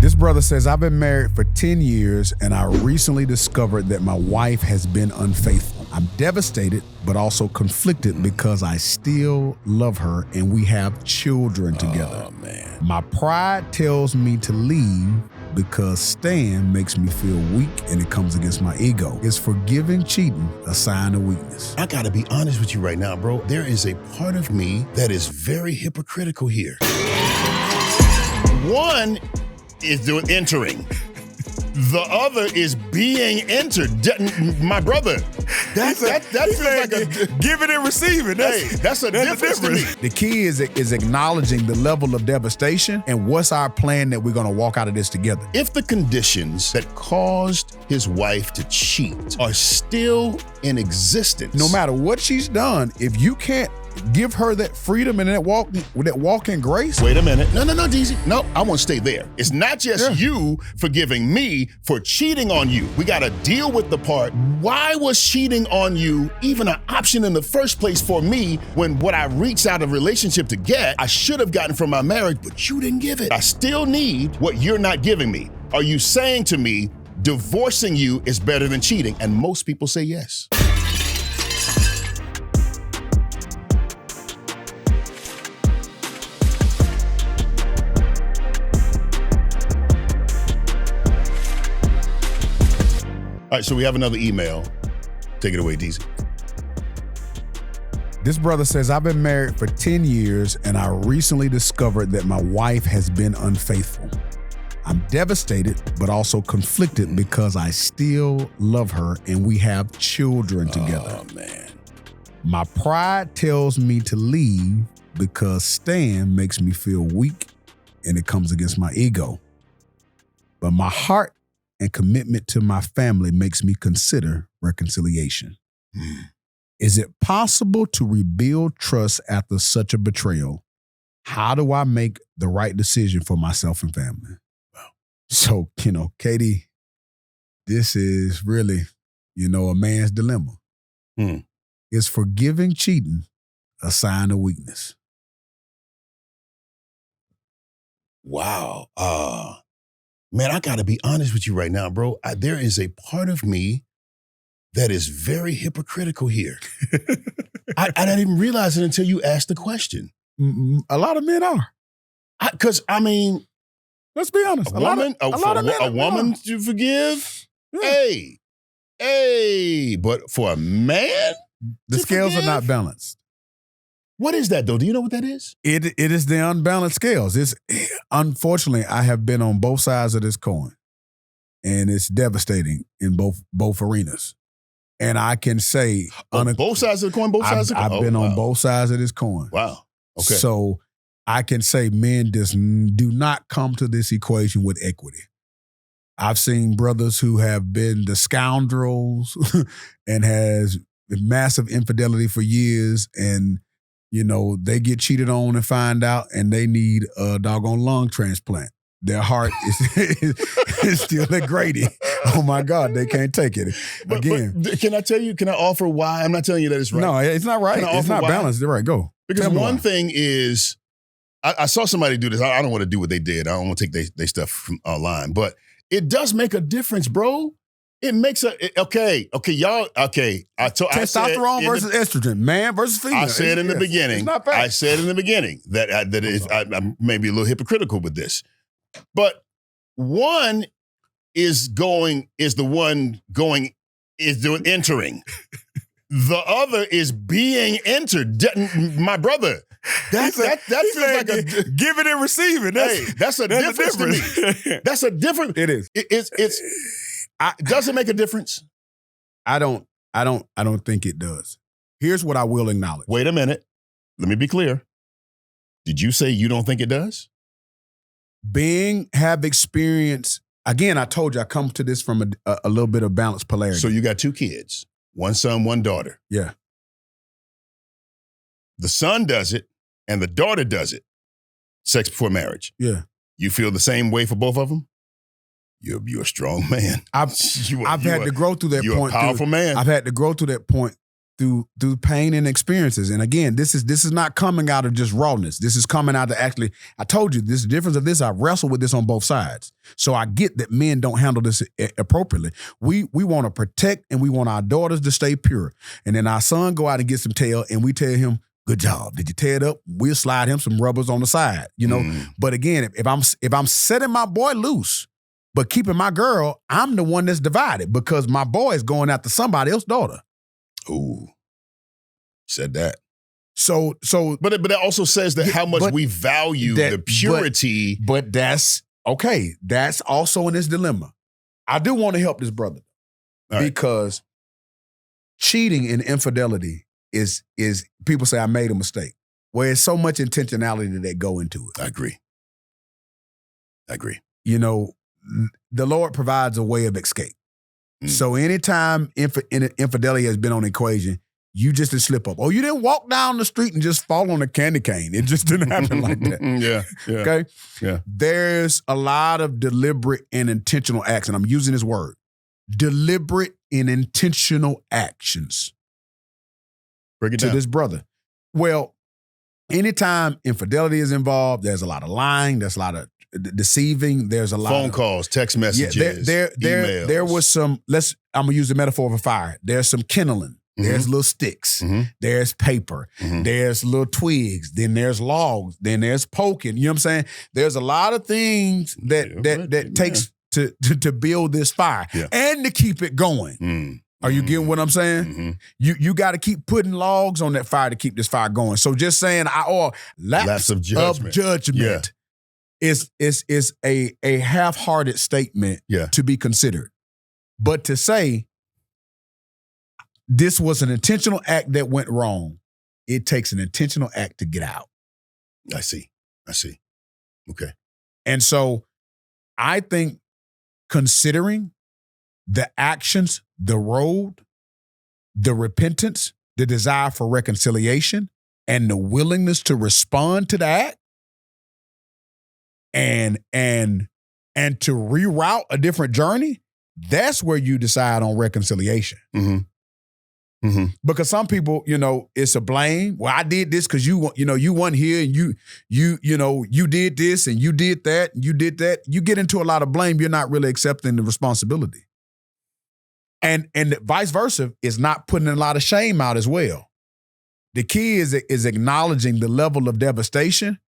This brother says, I've been married for 10 years and I recently discovered that my wife has been unfaithful. I'm devastated, but also conflicted because I still love her and we have children together. Oh, man. My pride tells me to leave because staying makes me feel weak and it comes against my ego. Is forgiving cheating a sign of weakness? I gotta be honest with you right now, bro. There is a part of me that is very hypocritical here. One is doing entering. The other is being entered. My brother, that feels like a giving and receiving. That's a difference to me. The key is acknowledging the level of devastation and what's our plan that we're gonna walk out of this together. If the conditions that caused his wife to cheat are still in existence, No matter what she's done, if you can't give her that freedom and that walk in grace. Wait a minute. No, DZ. No, I want to stay there. It's not just you forgiving me for cheating on you. We got to deal with the part. Why was cheating on you even an option in the first place for me when what I reached out of relationship to get, I should have gotten from my marriage, but you didn't give it. I still need what you're not giving me. Are you saying to me, divorcing you is better than cheating? And most people say yes. All right, so we have another email. Take it away, DZ. This brother says, I've been married for 10 years and I recently discovered that my wife has been unfaithful. I'm devastated, but also conflicted because I still love her and we have children together. Oh, man. My pride tells me to leave because staying makes me feel weak and it comes against my ego. But my heart and commitment to my family makes me consider reconciliation. Is it possible to rebuild trust after such a betrayal? How do I make the right decision for myself and family? So, Katie, this is really, a man's dilemma. Is forgiving cheating a sign of weakness? Wow. Man, I got to be honest with you right now, bro. There is a part of me that is very hypocritical here. I didn't even realize it until you asked the question. A lot of men are. Because, let's be honest. A woman to forgive? Yeah. Hey. But for a man? The scales are not balanced. What is that, though? Do you know what that is? It is the unbalanced scales. Unfortunately, I have been on both sides of this coin, and it's devastating in both arenas. And I can say, both sides of the coin. I've been on both sides of this coin. Wow. Okay. So I can say men do not come to this equation with equity. I've seen brothers who have been the scoundrels and has massive infidelity for years, and they get cheated on and find out, and they need a doggone lung transplant. Their heart is still at Grady. Oh my God, they can't take it. Again. But can I offer why? I'm not telling you that it's right. No, it's not right. It's not balanced. They're right. Go. Because one thing is, I saw somebody do this. I don't want to do what they did. I don't want to take their stuff from online, but it does make a difference, bro. It makes y'all. Testosterone versus estrogen, man versus female. I said in the beginning that I may be a little hypocritical with this, but one is doing entering. The other is being entered. My brother, that feels like a giving and receiving. That's a difference to me. That's a different. It is. Does it make a difference? I don't think it does. Here's what I will acknowledge. Wait a minute. Let me be clear. Did you say you don't think it does? Have experience. Again, I told you I come to this from a little bit of balanced polarity. So you got two kids, one son, one daughter. Yeah. The son does it and the daughter does it. Sex before marriage. Yeah. You feel the same way for both of them? You're a strong man. I've had to grow through that point. You're a powerful man. I've had to grow through that point through pain and experiences. And again, this is not coming out of just rawness. This is coming out of actually, I told you, this is the difference of this. I wrestle with this on both sides. So I get that men don't handle this appropriately. We want to protect and we want our daughters to stay pure. And then our son go out and get some tail and we tell him, good job. Did you tear it up? We'll slide him some rubbers on the side, you know? But again, if I'm setting my boy loose, but keeping my girl, I'm the one that's divided because my boy is going after somebody else's daughter. Ooh, said that. So, but it also says that how much we value the purity. But that's okay. That's also in this dilemma. I do want to help this brother because cheating and infidelity is people say I made a mistake. Where there's so much intentionality that go into it. I agree. You know, the Lord provides a way of escape. So anytime infidelity has been on the equation, you just didn't slip up. Oh, you didn't walk down the street and just fall on a candy cane. It just didn't happen like that. Yeah. Okay? Yeah. There's a lot of deliberate and intentional acts, and I'm using this word. Deliberate and intentional actions. Break it to down. this brother. Well, anytime infidelity is involved, there's a lot of lying, there's a lot of deceiving, there's a lot phone of calls, text messages, emails. There was some, I'm gonna use the metaphor of a fire. There's some kindling, there's little sticks, there's paper, there's little twigs, then there's logs, then there's poking. You know what I'm saying? There's a lot of things that takes to build this fire and to keep it going. Are you getting what I'm saying? You got to keep putting logs on that fire to keep this fire going. So just saying lapse of judgment is a half-hearted statement to be considered. But to say this was an intentional act that went wrong, it takes an intentional act to get out. I see. Okay. And so I think considering the actions, the road, the repentance, the desire for reconciliation, and the willingness to respond to that and to reroute a different journey, that's where you decide on reconciliation. Because some people, it's a blame. Well, I did this because you weren't here and you did this and you did that and you did that. You get into a lot of blame. You're not really accepting the responsibility. And vice versa is not putting a lot of shame out as well. The key is acknowledging the level of devastation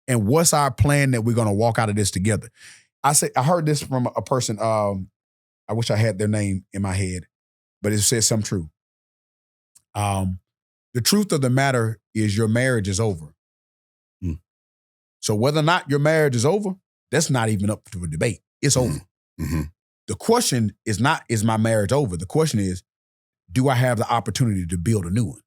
and what's our plan that we're going to walk out of this together. I heard this from a person, I wish I had their name in my head, but it says something true. The truth of the matter is your marriage is over. So whether or not your marriage is over, that's not even up to a debate. It's over. The question is not, is my marriage over? The question is, do I have the opportunity to build a new one?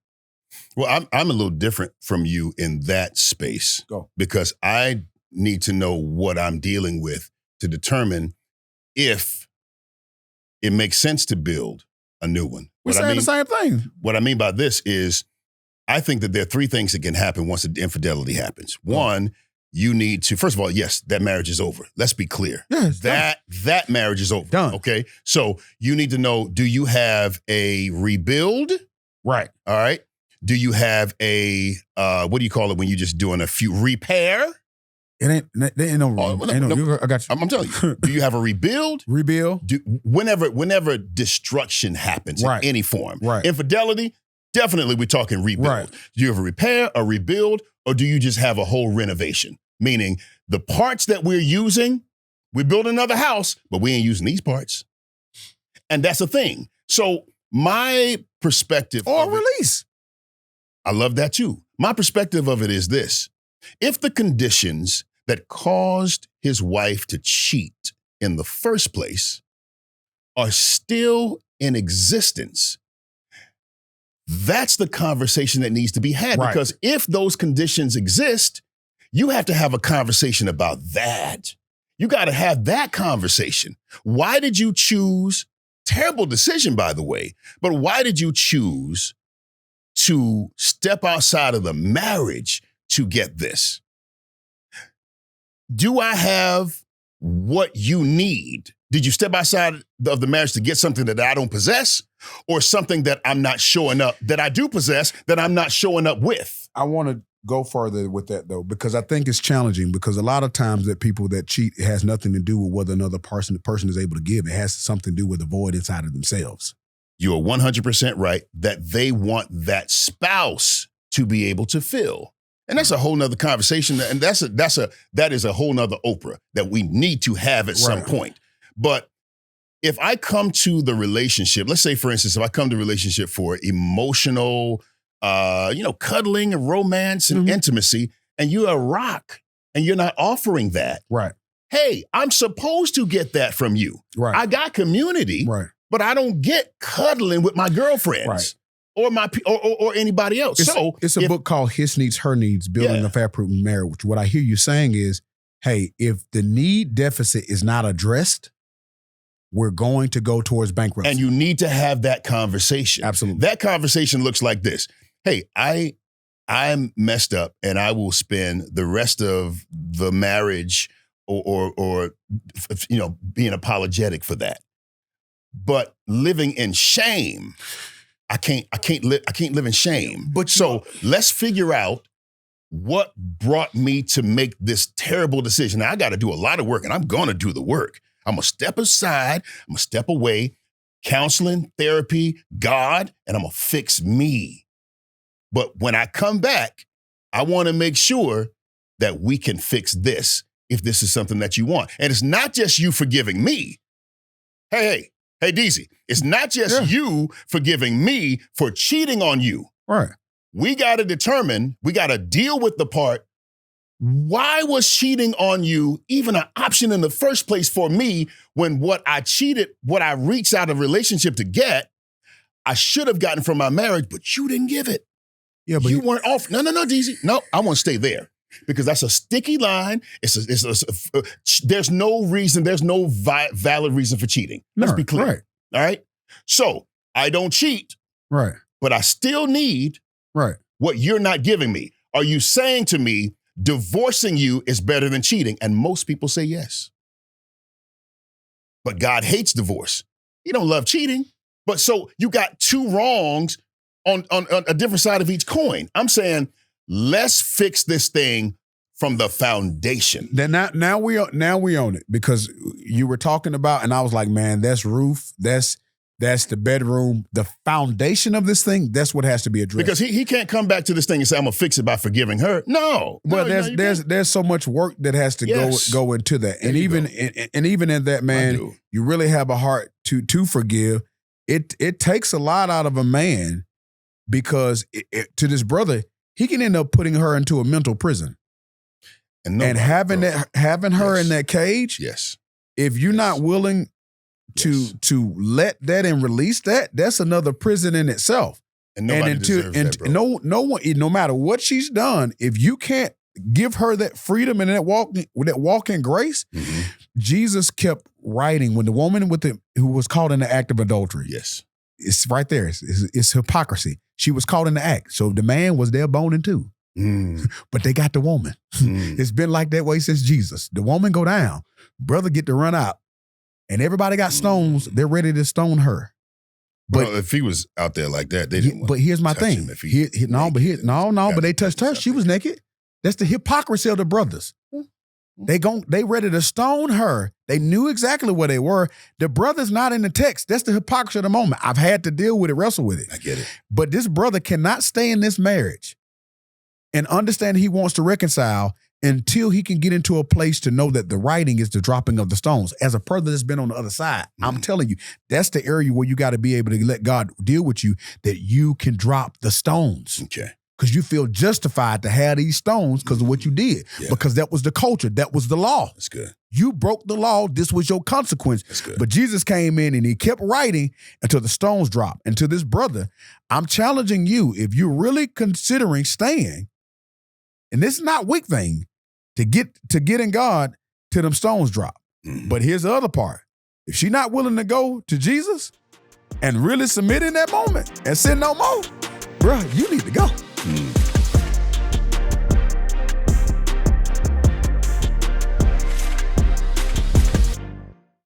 Well, I'm a little different from you in that space. Go. Because I need to know what I'm dealing with to determine if it makes sense to build a new one. We're saying the same thing. What I mean by this is I think that there are three things that can happen once the infidelity happens. One, you need to, first of all, yes, that marriage is over. Let's be clear. Yes, that marriage is over. Done. Okay. So you need to know, do you have a rebuild? Right. All right. Do you have a, what do you call it when you're just doing a few repair? It ain't no, I got you. I'm telling you. Do you have a rebuild? Rebuild. Whenever destruction happens in any form. Right. Infidelity, definitely we're talking rebuild. Right. Do you have a repair, a rebuild, or do you just have a whole renovation? Meaning the parts that we're using, we're building another house, but we ain't using these parts. And that's the thing. So my perspective. Or release. I love that too. My perspective of it is this. If the conditions that caused his wife to cheat in the first place are still in existence, that's the conversation that needs to be had. Right. Because if those conditions exist, you have to have a conversation about that. You got to have that conversation. Why did you choose, terrible decision, by the way, but why did you choose to step outside of the marriage to get this? Do I have what you need? Did you step outside of the marriage to get something that I don't possess, or something that I'm not showing up, that I do possess, that I'm not showing up with? I want to go further with that, though, because I think it's challenging, because a lot of times that people that cheat, it has nothing to do with whether the person is able to give. It has something to do with the void inside of themselves. You are 100% right that they want that spouse to be able to fill. And that's a whole nother conversation. And that is a whole nother Oprah that we need to have at some point. But if I come to the relationship, let's say, for instance, if I come to a relationship for emotional, cuddling and romance and intimacy, and you're a rock and you're not offering that. Right. Hey, I'm supposed to get that from you. Right. I got community, but I don't get cuddling with my girlfriends or my or anybody else. It's a book called His Needs, Her Needs, Building a Fair-Proof Marriage. What I hear you saying is, hey, if the need deficit is not addressed, we're going to go towards bankruptcy. And you need to have that conversation. Absolutely. That conversation looks like this. Hey, I'm messed up, and I will spend the rest of the marriage or being apologetic for that. But living in shame, I can't live in shame. But so let's figure out what brought me to make this terrible decision. Now, I got to do a lot of work, and I'm going to do the work. I'm going to step aside. I'm going to step away, counseling, therapy, God, and I'm going to fix me. But when I come back, I want to make sure that we can fix this if this is something that you want. And it's not just you forgiving me. Hey, DZ, it's not just you forgiving me for cheating on you. Right. We got to deal with the part, why was cheating on you even an option in the first place for me, when what I reached out of relationship to get, I should have gotten from my marriage, but you didn't give it. Yeah, but you weren't off. No, DZ. No, I want to stay there, because that's a sticky line. There's no reason. There's no valid reason for cheating. Let's be clear. Right. All right. So I don't cheat. Right. But I still need what you're not giving me. Are you saying to me, divorcing you is better than cheating? And most people say yes. But God hates divorce. He don't love cheating. But so you got two wrongs on a different side of each coin. I'm saying, let's fix this thing from the foundation. Then now we own it, because you were talking about, and I was like, man, that's roof, that's the bedroom, the foundation of this thing. That's what has to be addressed. Because he can't come back to this thing and say, I'm gonna fix it by forgiving her. No. Well, there's so much work that has to go into that, and even in that, man, you really have a heart to forgive. It takes a lot out of a man, because to this brother, he can end up putting her into a mental prison. And having her in that cage. Yes. If you're not willing to let that and release that, that's another prison in itself. And nobody deserves that, bro. No one, no matter what she's done, if you can't give her that freedom and that walk in grace, Jesus kept writing when the woman who was caught in the act of adultery. Yes. It's right there. It's hypocrisy. She was caught in the act. So the man was there boning too. But they got the woman. It's been like that way since Jesus. The woman go down, brother get to run out, and everybody got stones. They're ready to stone her. But if he was out there like that, they didn't. But here's my thing. But they touched her. She was naked. That's the hypocrisy of the brothers. They ready to stone her. They knew exactly where they were. The brother's not in the text. That's the hypocrisy of the moment. I've had to deal with it, wrestle with it. I get it. But this brother cannot stay in this marriage and understand he wants to reconcile until he can get into a place to know that the writing is the dropping of the stones. As a brother that's been on the other side, I'm telling you, that's the area where you got to be able to let God deal with you, that you can drop the stones. Okay. Because you feel justified to have these stones because of what you did. Yeah. Because that was the culture. That was the law. That's good. You broke the law. This was your consequence. That's good. But Jesus came in and he kept writing until the stones dropped. And to this brother, I'm challenging you, if you're really considering staying, and this is not a weak thing, to get in God till them stones drop. But here's the other part. If she's not willing to go to Jesus and really submit in that moment and sin no more, bro, you need to go.